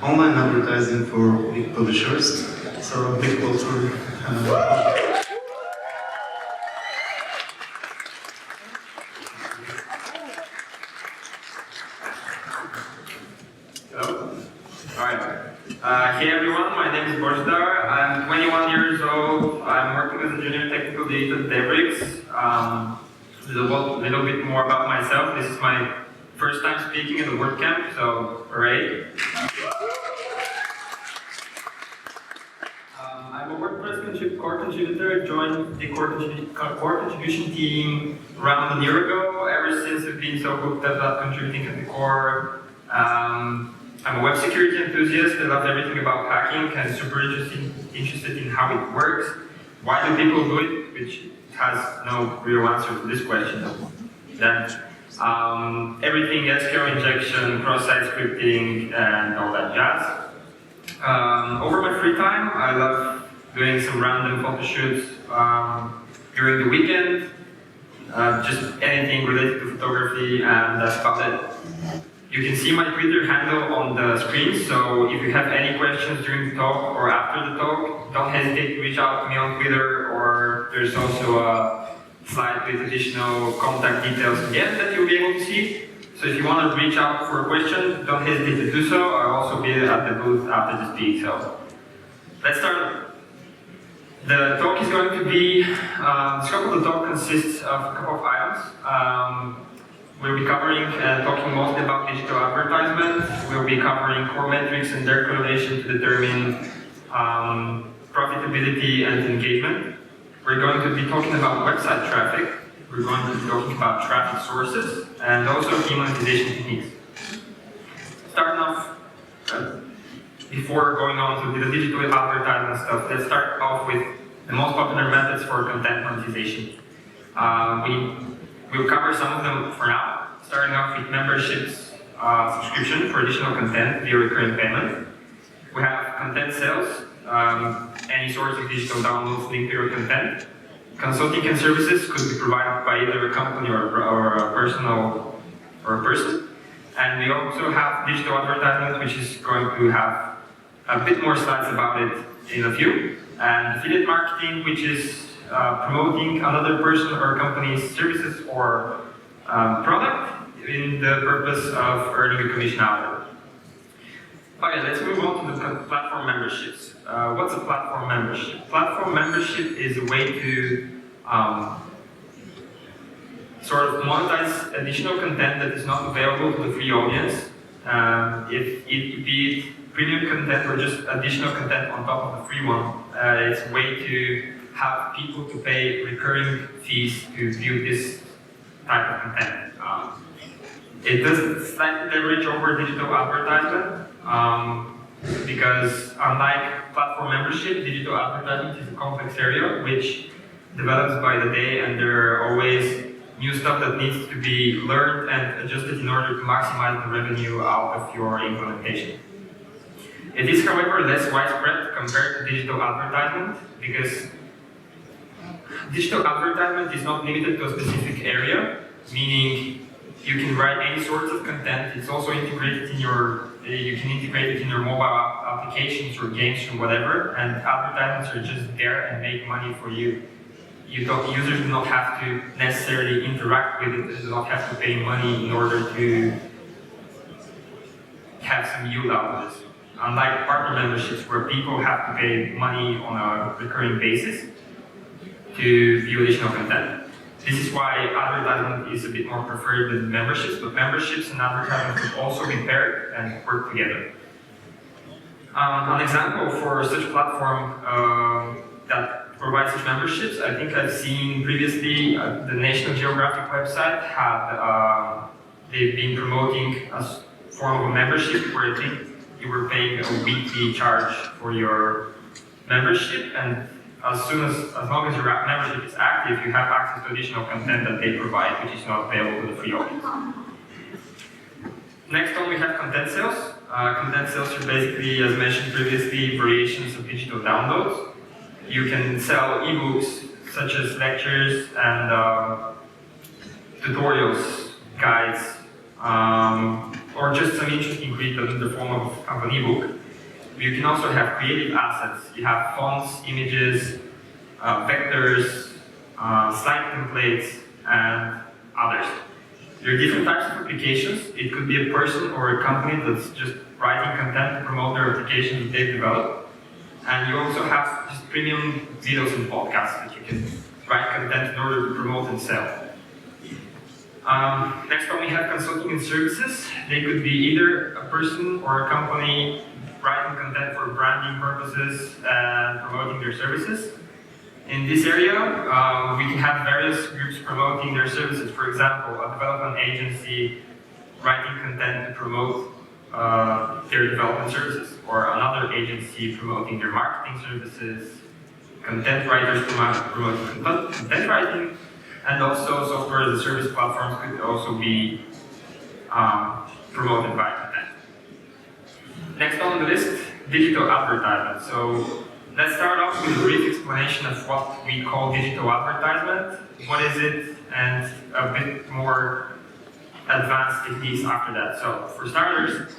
online advertising for big publishers. So big culture. Hello. Alright. Hey everyone, my name is Bojidar. I'm 21 years old. I'm working as a junior technical lead at DevriX. A little bit more about myself. This is my first time speaking at the WordCamp, so hooray. I'm a WordPress core contributor. I joined the core contribution team around a year ago. Ever since I've been so hooked up about contributing at the core. I'm a web security enthusiast. I love everything about hacking and super interested in how it works. Why do people do it? Which has no real answer to this question. Then everything SQL injection, cross-site scripting, and all that jazz. Over my free time, I love doing some random photo shoots during the weekend. Just anything related to photography, and that's about it. You can see my Twitter handle on the screen, so if you have any questions during the talk or after the talk, don't hesitate to reach out to me on Twitter, or there's also a slide with additional contact details again that you'll be able to see. So if you want to reach out for a question, don't hesitate to do so. I'll also be at the booth after the speak, so let's start. The talk is going to be, the scope of the talk consists of a couple of items. We'll be covering and talking mostly about digital advertisement. We'll be covering core metrics and their correlation to determine profitability and engagement. We're going to be talking about website traffic. We're going to be talking about traffic sources and also key monetization techniques. Starting off, before going on to the digital advertisement stuff, let's start off with the most popular methods for content monetization. We'll cover some of them for now, starting off with memberships subscription for additional content via recurring payment. We have content sales, any source of digital downloads linked to your content. Consulting and services could be provided by either a company or a person. And we also have digital advertisement, which is going to have a bit more slides about it in a few. And affiliate marketing, which is promoting another person or company's services or product in the purpose of earning a commission out of it. Okay, let's move on to the platform memberships. What's a platform membership? Platform membership is a way to sort of monetize additional content that is not available to the free audience. If it be it premium content or just additional content on top of the free one, it's a way to have people to pay recurring fees to view this type of content. It does slightly leverage over digital advertisement because unlike platform membership, digital advertisement is a complex area which develops by the day, and there are always new stuff that needs to be learned and adjusted in order to maximize the revenue out of your implementation. It is, however, less widespread compared to digital advertisement because digital advertisement is not limited to a specific area, meaning you can write any sorts of content. It's also integrated in your, you can integrate it in your mobile applications or games or whatever, and advertisements are just there and make money for you. Users do not have to necessarily interact with it, they do not have to pay money in order to have some yield out of this. Unlike partner memberships where people have to pay money on a recurring basis to view additional content. This is why advertisement is a bit more preferred than memberships, but memberships and advertisement could also be paired and work together. An example for such a platform that provides such memberships, I think I've seen previously the National Geographic website had, they've been promoting a form of a membership where I think you were paying a weekly charge for your membership, and as long as your membership is active, you have access to additional content that they provide, which is not available to the free audience. Next on, we have content sales. Content sales are basically, as mentioned previously, variations of digital downloads. You can sell ebooks such as lectures and tutorials, guides, or just some interesting read in the form of an ebook. You can also have creative assets. You have fonts, images, vectors, slide templates, and others. There are different types of applications. It could be a person or a company that's just writing content to promote their application that they've developed. And you also have just premium videos and podcasts that you can write content in order to promote and sell. Next one, we have consulting and services. They could be either a person or a company writing content for branding purposes and promoting their services. In this area, we can have various groups promoting their services. For example, a development agency writing content to promote their development services, or another agency promoting their marketing services, content writers promoting content writing, and also software as a service platforms could also be promoted by content. Next on the list, digital advertisement. So let's start off with a brief explanation of what we call digital advertisement. What is it, and a bit more advanced techniques after that. So for starters,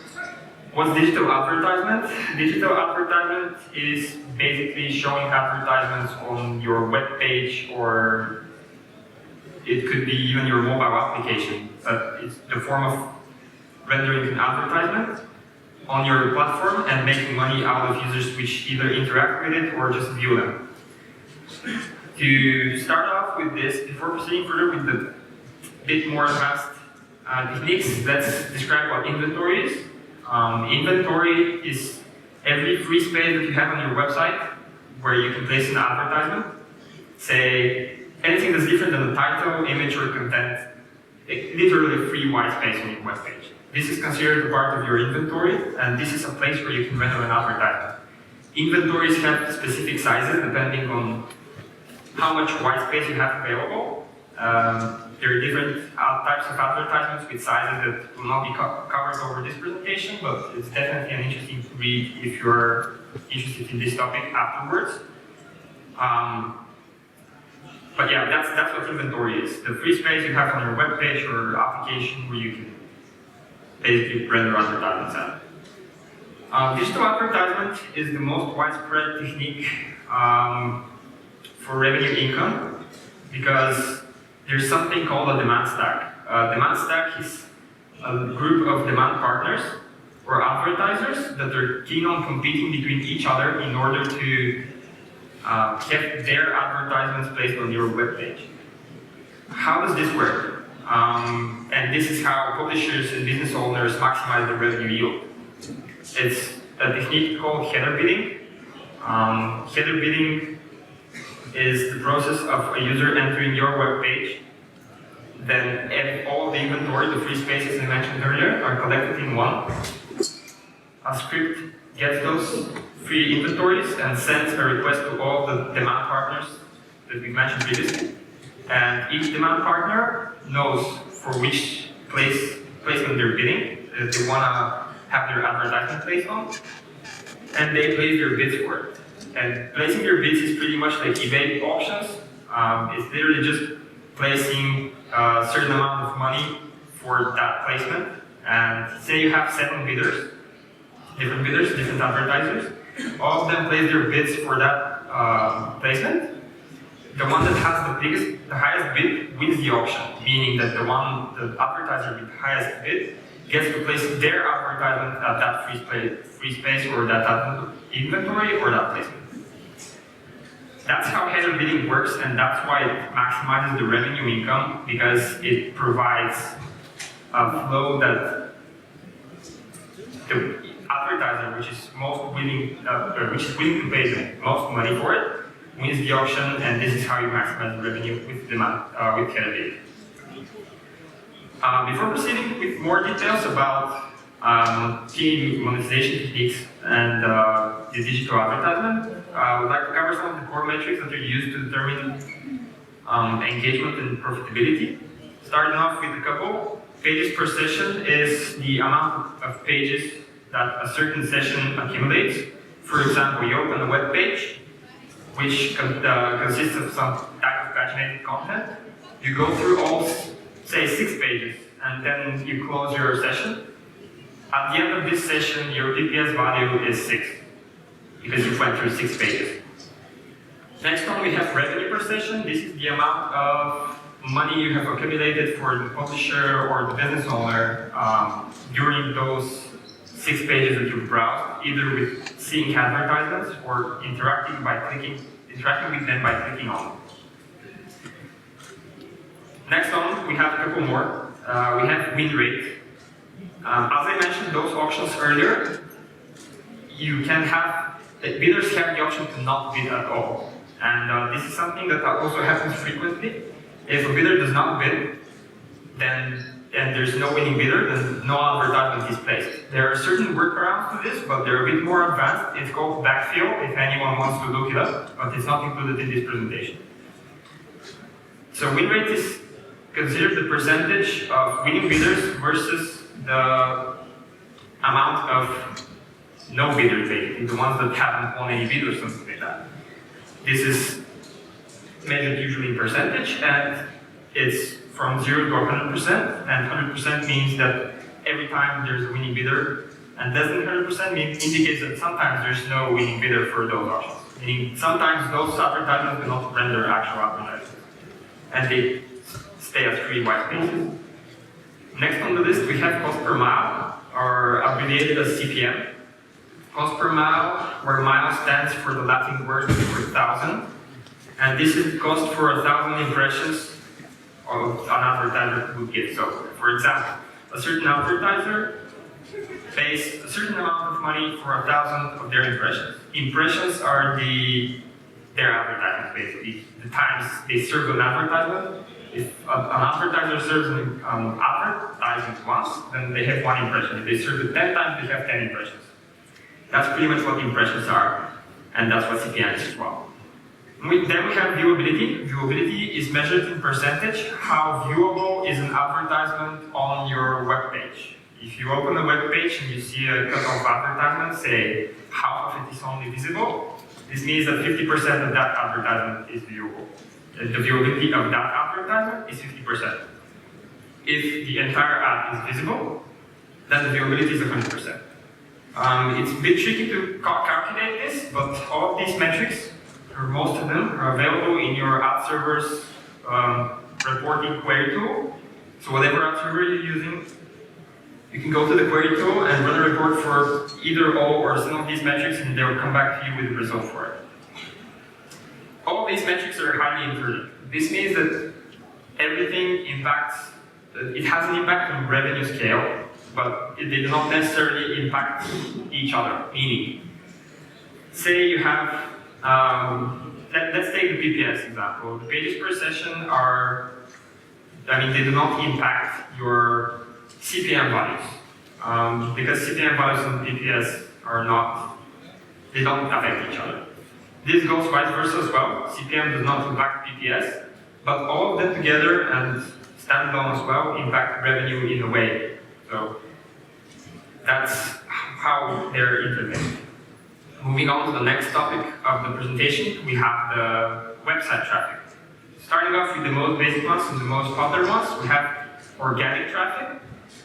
what's digital advertisement? Digital advertisement is basically showing advertisements on your web page, or it could be even your mobile application. But it's the form of rendering an advertisement on your platform and making money out of users which either interact with it or just view them. To start off with this, before proceeding further with the bit more advanced techniques, let's describe what inventory is. Inventory is every free space that you have on your website where you can place an advertisement. Say anything that's different than the title, image, or content, literally free white space on your web page. This is considered a part of your inventory, and this is a place where you can render an advertisement. Inventories have specific sizes depending on how much white space you have available. There are different types of advertisements with sizes that will not be covered over this presentation, but it's definitely an interesting read if you're interested in this topic afterwards. But yeah, that's what inventory is. The free space you have on your web page or application where you can basically render advertisements at. Digital advertisement is the most widespread technique for revenue income because there's something called a demand stack. Demand stack is a group of demand partners or advertisers that are keen on competing between each other in order to get their advertisements placed on your web page. How does this work? And this is how publishers and business owners maximize the revenue yield. It's a technique called header bidding. Header bidding is the process of a user entering your web page. Then all the inventory, the free spaces I mentioned earlier, are collected in one. A script gets those free inventories and sends a request to all the demand partners that we mentioned previously. And each demand partner knows for which placement they're bidding, that they want to have their advertisement placed on, and they place their bids for it. And placing their bids is pretty much like eBay auctions. It's literally just placing a certain amount of money for that placement. And say you have 7 bidders, different advertisers. All of them place their bids for that placement. The one that has the highest bid wins the auction, meaning that the advertiser with the highest bid gets to place their advertisement at that free space or that inventory or that placement. That's how header bidding works, and that's why it maximizes the revenue income, because it provides a flow that the advertiser, which is willing to pay the most money for it, wins the auction, and this is how you maximize the revenue with demand with header bidding. Before proceeding with more details about key monetization techniques and the digital advertisement, I would like to cover some of the core metrics that are used to determine engagement and profitability. Starting off with a couple, pages per session is the amount of pages that a certain session accumulates. For example, you open a web page, which consists of some type of paginated content. You go through all, say, 6 pages, and then you close your session. At the end of this session, your PPS value is 6, because you went through 6 pages. Next one, we have revenue per session. This is the amount of money you have accumulated for the publisher or the business owner during those 6 pages that you've browsed, either with seeing advertisements or interacting with them by clicking on them. Next one, we have a couple more. We have win rate. As I mentioned those options earlier, you can have, bidders have the option to not bid at all. And this is something that also happens frequently. If a bidder does not bid, then there's no winning bidder, then no advertisement is placed. There are certain workarounds to this, but they're a bit more advanced. It's called backfill, if anyone wants to look it up, but it's not included in this presentation. So win rate is considered the percentage of winning bidders versus the amount of no bidders, basically, the ones that haven't won any bid or something like that. This is measured usually in percentage, and it's from 0 to 100%, and 100% means that every time there's a winning bidder, and less than 100% indicates that sometimes there's no winning bidder for those options. Meaning sometimes those advertisements do not render actual advertisements, and they stay as free white spaces. Next on the list, we have cost per mile, or abbreviated as CPM. Cost per mile, where mile stands for the Latin word for 1,000. And this is the cost for 1,000 impressions of an advertiser would get. So, for example, a certain advertiser pays a certain amount of money for 1,000 of their impressions. Impressions are their advertisements, basically. The times they serve an advertisement. If an advertiser serves an advertisement once, then they have 1 impression. If they serve it 10 times, they have 10 impressions. That's pretty much what impressions are, and that's what CPM is as well. Then we have viewability. Viewability is measured in percentage. How viewable is an advertisement on your web page? If you open a web page and you see a cut of advertisements, say half of it is only visible, this means that 50% of that advertisement is viewable. The viewability of that advertisement is 50%. If the entire ad is visible, then the viewability is 100%. It's a bit tricky to calculate this, but all of these metrics, or most of them, are available in your ad server's reporting query tool. So whatever ad server you're using, you can go to the query tool and run a report for either all or some of these metrics, and they'll come back to you with a result for it. All of these metrics are highly inverted. This means that everything impacts, it has an impact on revenue scale, but they do not necessarily impact each other. Meaning, say you have, let's take the PPS example. The pages per session are, they do not impact your CPM values. Because CPM values and PPS are not, they don't affect each other. This goes vice versa as well. CPM does not impact PPS, but all of them together and standalone as well impact revenue in a way. So that's how they're interlinked. Moving on to the next topic of the presentation, we have the website traffic. Starting off with the most basic ones and the most popular ones, we have organic traffic,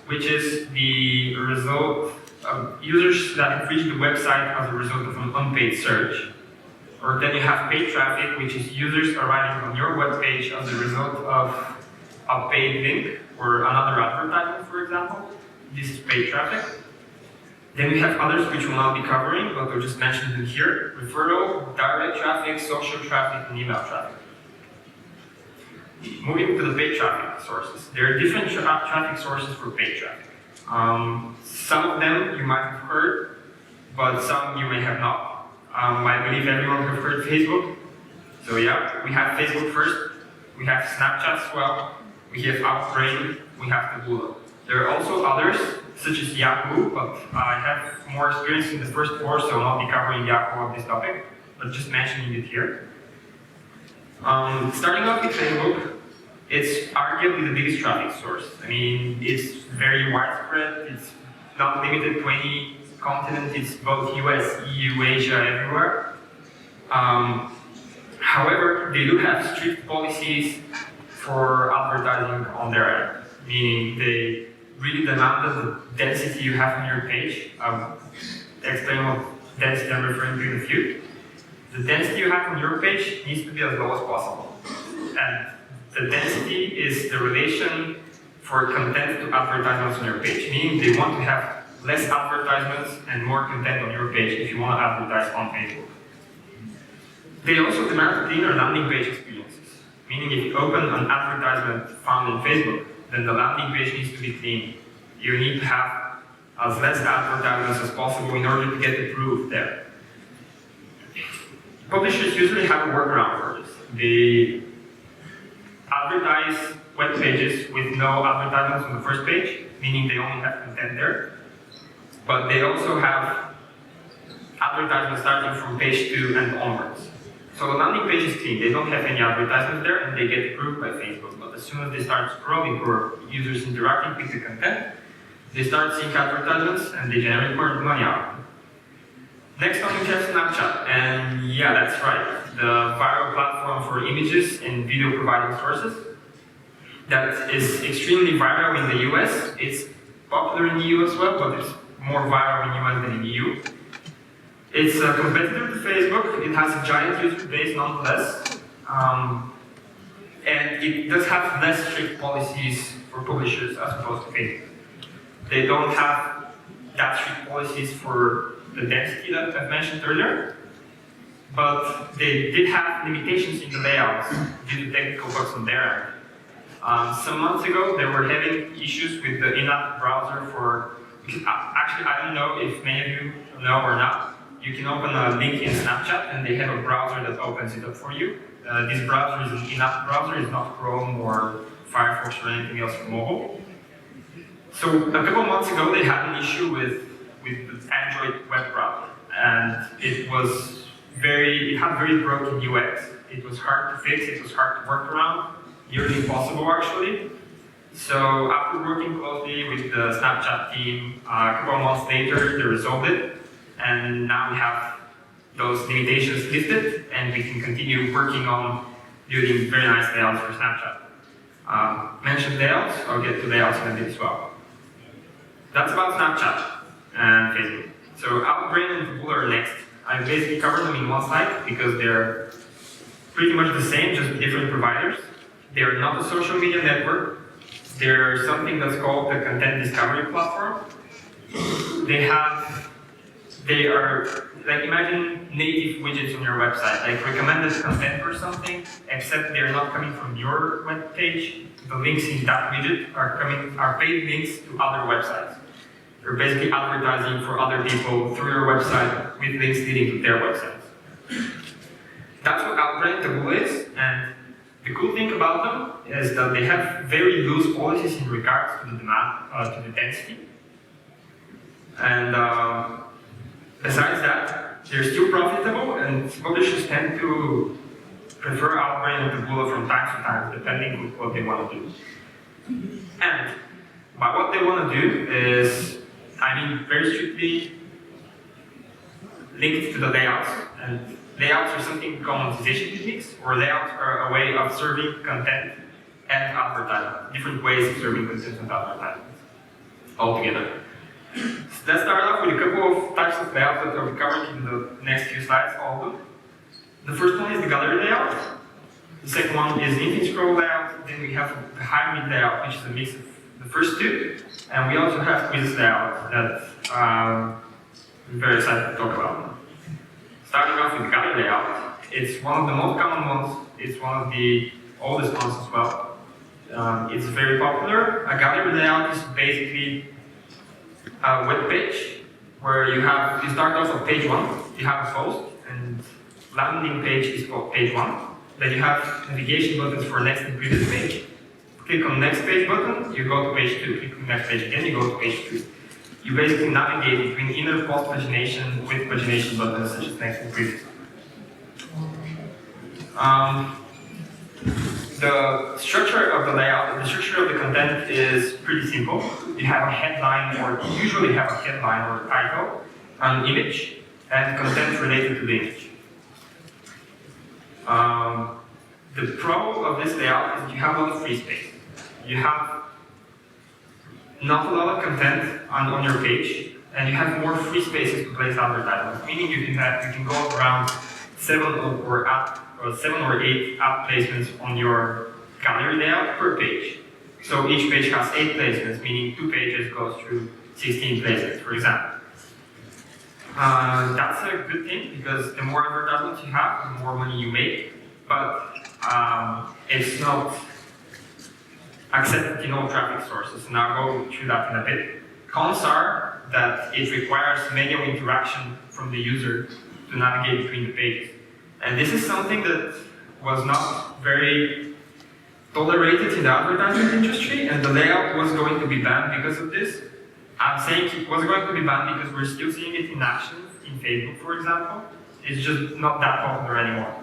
which is the result of users that have reached the website as a result of an unpaid search. Or then you have paid traffic, which is users arriving on your web page as a result of a paid link or another advertisement, for example. This is paid traffic. Then we have others which we'll not be covering, but we'll just mention them here. Referral, direct traffic, social traffic, and email traffic. Moving to the paid traffic sources. There are different traffic sources for paid traffic. Some of them you might have heard, but some you may have not. I believe everyone has heard Facebook. So yeah, we have Facebook first. We have Snapchat as well. We have Outbrain. We have Taboola. There are also others, such as Yahoo, but I have more experience in the first 4, so I'll not be covering Yahoo on this topic, but just mentioning it here. Starting off with Facebook, it's arguably the biggest traffic source. It's very widespread. It's not limited to any continent. It's both US, EU, Asia, everywhere. However, they do have strict policies for advertising on their end, meaning really demanded the density you have on your page. I'll explain what density I'm referring to in a few. The density you have on your page needs to be as low as possible. And the density is the relation for content to advertisements on your page, meaning they want to have less advertisements and more content on your page if you want to advertise on Facebook. They also demand cleaner landing page experiences, meaning if you open an advertisement found in Facebook, then the landing page needs to be clean. You need to have as less advertisements as possible in order to get approved there. Publishers usually have a workaround for this. They advertise web pages with no advertisements on the first page, meaning they only have content there. But they also have advertisements starting from page 2 and onwards. So the landing page is clean, they don't have any advertisements there and they get approved by Facebook. But as soon as they start scrolling or users interacting with the content, they start seeing advertisements and they generate more money out of them. Next one we have Snapchat, and yeah, that's right. The viral platform for images and video providing sources. That is extremely viral in the US. It's popular in the EU as well, but it's more viral in the US than in the EU. It's a competitor to Facebook. It has a giant user base nonetheless. And it does have less strict policies for publishers as opposed to Facebook. They don't have that strict policies for the density that I've mentioned earlier, but they did have limitations in the layouts due to technical bugs on their end. Some months ago, they were having issues with the in-app browser for, actually I don't know if many of you know or not, you can open a link in Snapchat and they have a browser that opens it up for you. This browser is an in-app browser, it's not Chrome or Firefox or anything else for mobile. So a couple months ago, they had an issue with the Android web browser, and it had very broken UX. It was hard to fix, it was hard to work around, nearly impossible actually. So after working closely with the Snapchat team, a couple of months later, they resolved it, and now we have those limitations lifted, and we can continue working on building very nice layouts for Snapchat. Mentioned layouts, I'll get to layouts in a bit as well. That's about Snapchat and Facebook. So Outbrain and Taboola are next. I basically covered them in one slide because they're pretty much the same, just different providers. They are not a social media network. They're something that's called the content discovery platform. They are, like, imagine native widgets on your website, like recommended content or something, except they're not coming from your web page. The links in that widget are paid links to other websites. You're basically advertising for other people through your website with links leading to their websites. That's what Outbrain Taboola is, and the cool thing about them is that they have very loose policies in regards to the demand, to the density. And besides that, they're still profitable, and publishers tend to prefer Outbrain and Taboola from time to time, depending on what they want to do. And by what they want to do is, very strictly linked to the layouts. And layouts are something we call monetization techniques, or layouts are a way of serving content and advertisement, different ways of serving content and advertisement altogether. So let's start off with a couple of types of layouts that I'll be covering in the next few slides, all of them. The first one is the gallery layout. The second one is the infinite scroll layout. Then we have the hybrid layout, which is a mix of the first two. And we also have quizzes layout that I'm very excited to talk about. Starting off with the gallery layout, it's one of the most common ones. It's one of the oldest ones as well. It's very popular. A gallery layout is basically a web page where you start off on page 1, you have a post, and landing page is called page 1. Then you have navigation buttons for next and previous page. Click on next page button, you go to page 2. Click on next page again, you go to page 3. You basically navigate between inner post pagination with pagination buttons such as next and previous. The structure of the layout, the structure of the content is pretty simple. You have a headline, or usually have a headline or a title, an image, and content related to the image. The pro of this layout is that you have a lot of free space. You have not a lot of content on your page, and you have more free spaces to place advertisements. Meaning you can go around 7 or 8 ad placements on your gallery layout per page. So each page has 8 placements, meaning 2 pages goes through 16 placements, for example. That's a good thing because the more advertisements you have, the more money you make. But it's not accepted in all traffic sources, and I'll go through that in a bit. Cons are that it requires manual interaction from the user to navigate between the pages. And this is something that was not very tolerated in the advertising industry, and the layout was going to be banned because of this. I'm saying it was going to be banned because we're still seeing it in action in Facebook, for example. It's just not that popular anymore.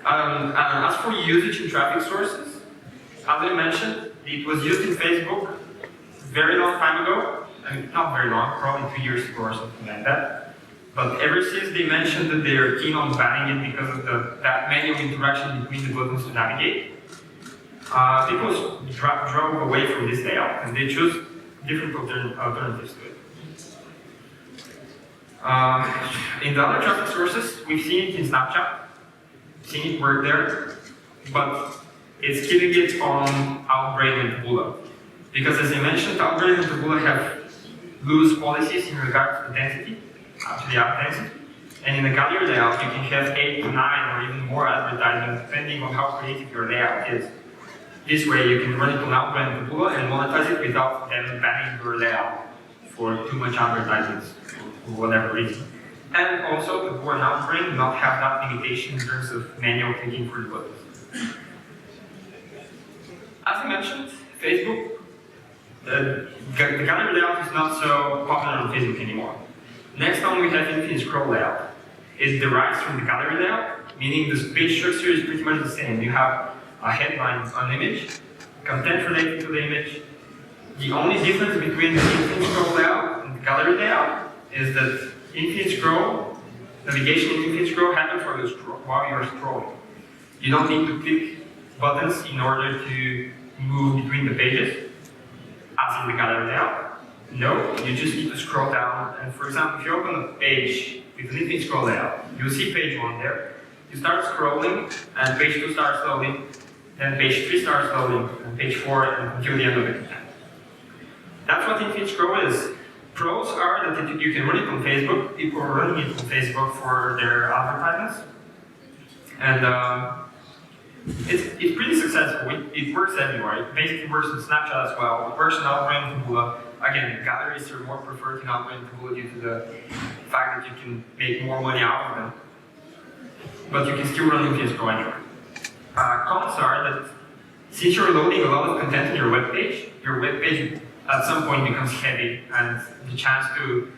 As for usage in traffic sources, as I mentioned, it was used in Facebook very long time ago. I mean, not very long, probably 2 years ago or something like that. But ever since they mentioned that they are keen on banning it because of that manual interaction between the buttons to navigate, people drove away from this layout and they chose different alternatives to it. In the other traffic sources, we've seen it in Snapchat, seen it work there, but it's keeping it on Outbrain and Taboola. Because as I mentioned, Outbrain and Taboola have loose policies in regard to density, actually ad density. And in the gallery layout, you can have 8 to 9 or even more advertisements depending on how creative your layout is. This way you can run it on Outbrain and Taboola and monetize it without them banning your layout for too much advertisements for whatever reason. And also, Taboola and Outbrain do not have that limitation in terms of manual clicking for the buttons. As I mentioned, Facebook, the gallery layout is not so popular on Facebook anymore. Next one, we have infinite scroll layout. It derives from the gallery layout, meaning the page structure is pretty much the same. You have a headline on an image, content related to the image. The only difference between the infinite scroll layout and the gallery layout is that infinite scroll, navigation in infinite scroll happens while you're scrolling. You don't need to click buttons in order to move between the pages, as in the gallery layout. No, you just need to scroll down, and for example, if you open a page with an infinite scroll layout, you'll see page 1 there. You start scrolling, and page 2 starts loading, then page 3 starts loading, and page 4 until the end of the content. That's what infinite scroll is. Pros are that you can run it on Facebook. People are running it on Facebook for their advertisements. And it's pretty successful. It works everywhere. It basically works on Snapchat as well. It works on Outbrain and Taboola. Again, galleries are more preferred in Outbrain and Taboola due to the fact that you can make more money out of them. But you can still run infinite scroll anywhere. Cons are that since you're loading a lot of content on your web page at some point becomes heavy, and the chance to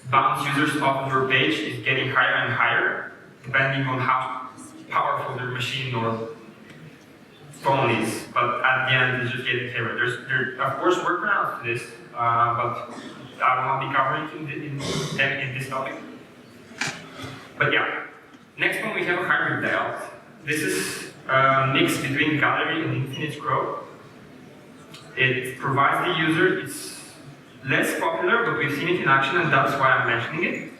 bounce users off of your page is getting higher and higher, depending on how powerful their machine or phone is. But at the end, it's just getting heavier. There are, of course, workarounds to this, but I will not be covering in this topic. But yeah, next one we have a hybrid layout. This is a mix between gallery and infinite scroll. It provides the user, it's less popular, but we've seen it in action, and that's why I'm mentioning it.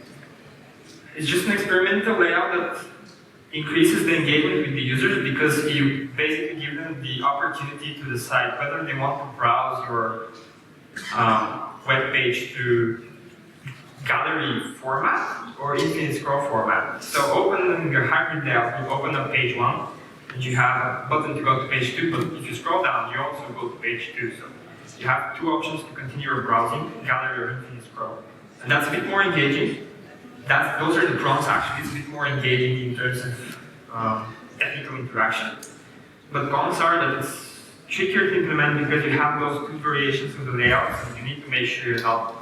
It's just an experimental layout that increases the engagement with the users because you basically give them the opportunity to decide whether they want to browse your web page through gallery format or infinite scroll format. So opening your hybrid layout, you open up page 1, and you have a button to go to page 2, but if you scroll down, you also go to page 2. So you have 2 options to continue your browsing, gallery or infinite scroll. And that's a bit more engaging. Those are the pros actually. It's a bit more engaging in terms of technical interaction. But cons are that it's trickier to implement because you have those 2 variations of the layout, and you need to make sure you're not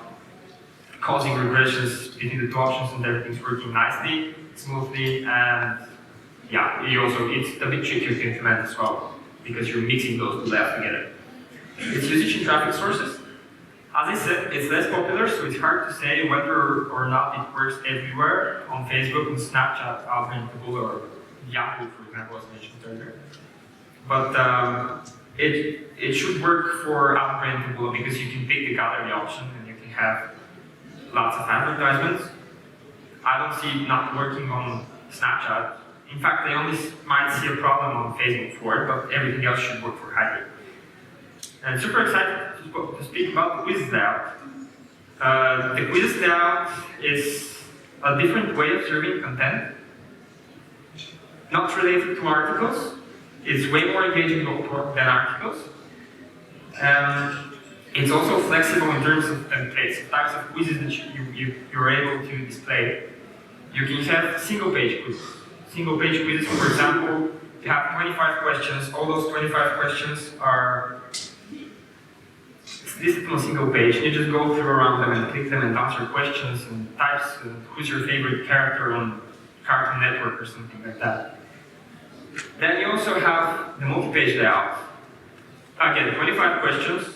causing regressions between the 2 options and everything's working nicely, smoothly, and yeah, it's a bit trickier to implement as well because you're mixing those 2 layouts together. Its usage in traffic sources. As I said, it's less popular, so it's hard to say whether or not it works everywhere on Facebook, on Snapchat, Outbrain, Taboola, or Yahoo, for example, as mentioned earlier. But it should work for Outbrain and Taboola because you can pick the gallery option and you can have lots of advertisements. I don't see it not working on Snapchat. In fact, they only might see a problem on Facebook for it, but everything else should work for hybrid. And super excited to speak about the quiz layout. The quiz layout is a different way of serving content, not related to articles. It's way more engaging than articles. It's also flexible in terms of templates, types of quizzes that you're able to display. You can have single-page quizzes. Single-page quizzes, for example, you have 25 questions. All those 25 questions are listed on a single page. You just go through around them and click them and answer questions and types and who's your favorite character on Cartoon Network or something like that. Then you also have the multi-page layout. Again, 25 questions.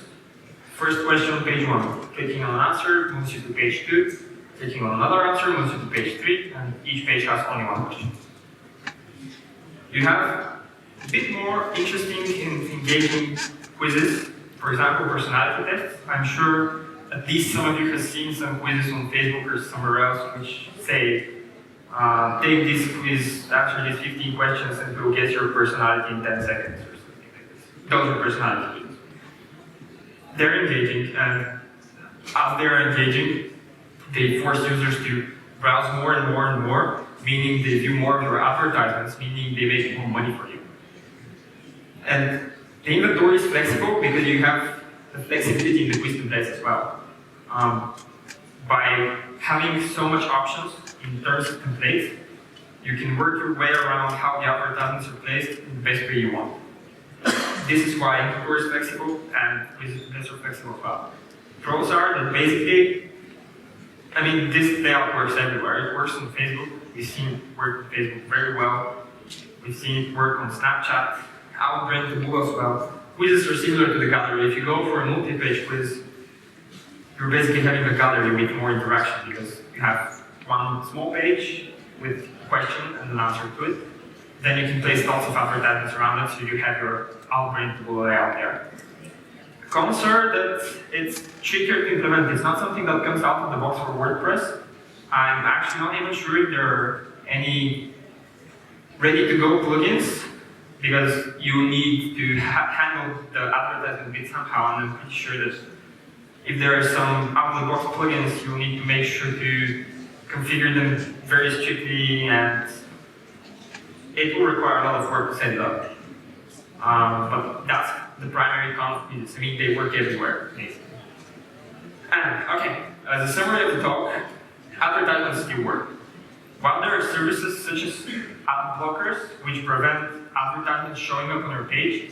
First question on page 1. Clicking on an answer moves you to page 2. Clicking on another answer moves you to page 3. And each page has only one question. You have a bit more interesting and engaging quizzes. For example, personality tests. I'm sure at least some of you have seen some quizzes on Facebook or somewhere else which say, take this quiz, answer these 15 questions and we'll guess your personality in 10 seconds or something like this. Those are personality quizzes. They're engaging, and as they're engaging, they force users to browse more and more and more, meaning they view more of your advertisements, meaning they make more money for you. And the inventory is flexible because you have the flexibility in the quiz templates as well. By having so much options in terms of templates, you can work your way around how the advertisements are placed in the best way you want. This is why inventory is flexible and quiz templates are flexible as well. Pros are that basically, I mean, this layout works everywhere. It works on Facebook. We've seen it work on Facebook very well. We've seen it work on Snapchat. Outbrain to Taboola as well. Quizzes are similar to the gallery. If you go for a multi-page quiz, you're basically having a gallery with more interaction because you have one small page with a question and an answer to it. Then you can place lots of advertisements around it, so you have your Outbrain to Taboola layout there. Cons are that it's trickier to implement. It's not something that comes out of the box for WordPress. I'm actually not even sure if there are any ready-to-go plugins, because you need to handle the advertisement bit somehow, and I'm pretty sure that if there are some out-of-the-box plugins, you'll need to make sure to configure them very strictly, and it will require a lot of work to set it up. But that's the primary con of quizzes. I mean, they work everywhere, basically. And, okay, as a summary of the talk, advertisements still work. While there are services such as ad blockers, which prevent advertisements showing up on your page,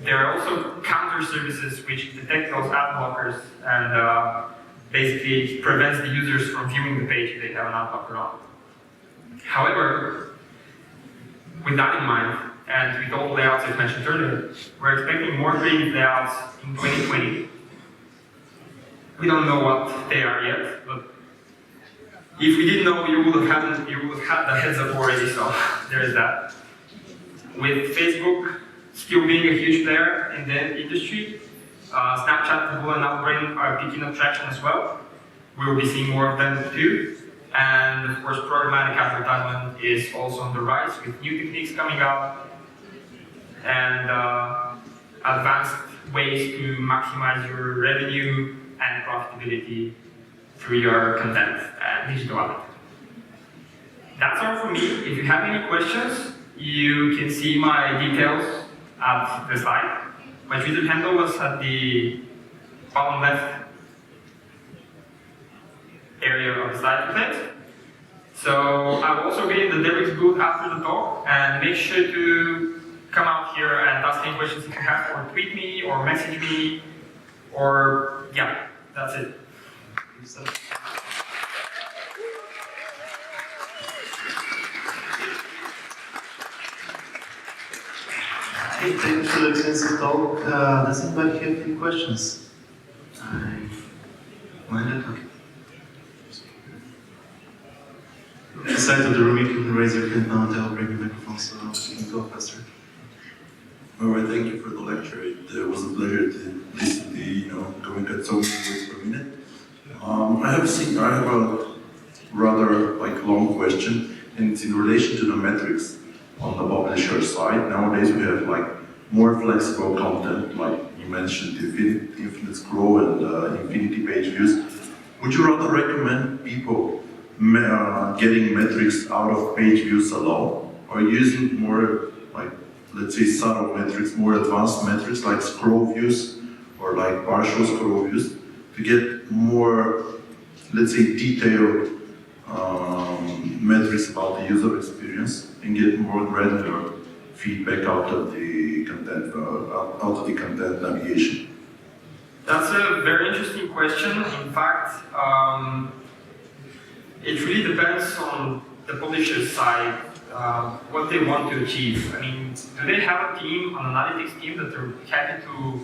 there are also counter services which detect those ad blockers and basically prevents the users from viewing the page if they have an ad blocker on. However, with that in mind, and with all the layouts I mentioned earlier, we're expecting more creative layouts in 2020. We don't know what they are yet, but if we did know, you would have had the heads up already, so there is that. With Facebook still being a huge player in the industry, Snapchat, Taboola, and Outbrain are picking up traction as well. We will be seeing more of them too. And of course, programmatic advertisement is also on the rise with new techniques coming out and advanced ways to maximize your revenue and profitability through your content and digital advertising. That's all from me. If you have any questions, you can see my details at the slide. My Twitter handle was at the bottom left area of the slide template. So I will also be in the DevriX booth after the talk, and make sure to come out here and ask any questions if you have, or tweet me, or message me, or yeah, that's it. Hey, thank you for the extensive talk. Does anybody have any questions? Minded? Okay. On the side of the room, you can raise your hand now and I'll bring the microphone so you can go faster. All right, thank you for the lecture. It was a pleasure to listen to you, going at so many words per minute. I have a rather long question, and it's in relation to the metrics on the publisher side. Nowadays we have more flexible content, like you mentioned, infinite scroll and infinity page views. Would you rather recommend people getting metrics out of page views alone, or using more let's say subtle metrics, more advanced metrics like scroll views or partial scroll views to get more, let's say, detailed metrics about the user experience and get more granular feedback out of the content navigation? That's a very interesting question. In fact, it really depends on the publisher's side, what they want to achieve. I mean, do they have a team, an analytics team, that are happy to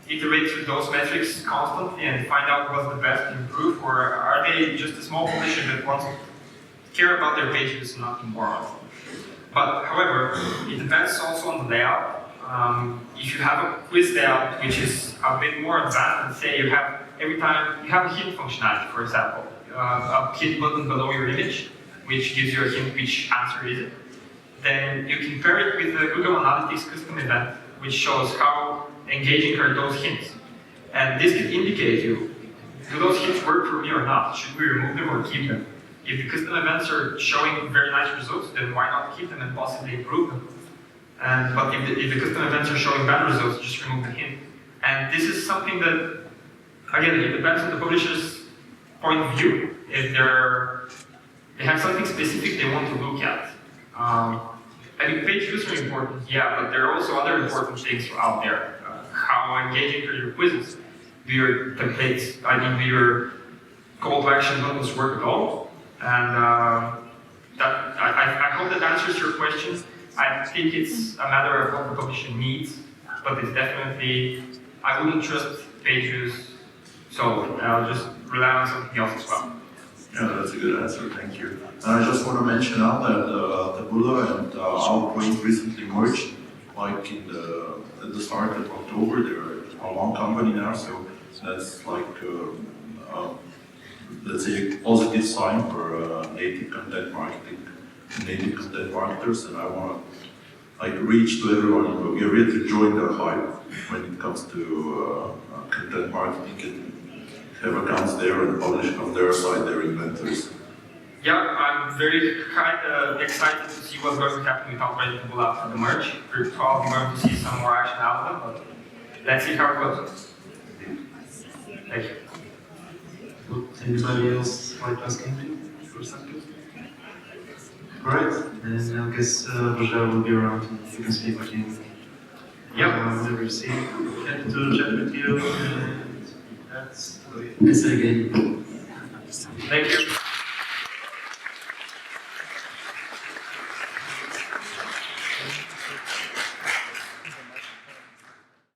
iterate through those metrics constantly and find out what's the best to improve, or are they just a small publisher that wants to care about their pages and nothing more? But however, it depends also on the layout. If you have a quiz layout which is a bit more advanced, and say you have every time you have a hint functionality, for example, a hint button below your image, which gives you a hint which answer is it, then you can pair it with the Google Analytics custom event, which shows how engaging are those hints. And this can indicate you, do those hints work for me or not? Should we remove them or keep them? If the custom events are showing very nice results, then why not keep them and possibly improve them? But if the custom events are showing bad results, just remove the hint. And this is something that, again, it depends on the publisher's point of view. If they have something specific they want to look at. I think page views are important, yeah, but there are also other important things out there. How engaging are your quizzes? Do your templates, do your call to action buttons work at all? And I hope that answers your question. I think it's a matter of what the publisher needs, but it's definitely, I wouldn't trust page views, so I'll just rely on something else as well. Yeah, that's a good answer, thank you. And I just want to mention now that Taboola and Outpoint recently merged, at the start of October. They're a long company now, so that's let's say a positive sign for native content marketers, and I want to reach to everyone in Bulgaria to join their hype when it comes to content marketing and have accounts there and publish on their side their inventories. Yeah, I'm very excited to see what's going to happen with Outpoint Taboola after the merge. We're probably going to see some more action out of them, but let's see how it goes. Thank you. Would anybody else like to ask anything for something? Alright, then I guess Bojidar will be around and you can speak with him. Yep. Whenever you see him. Happy to chat with you, and that's it again.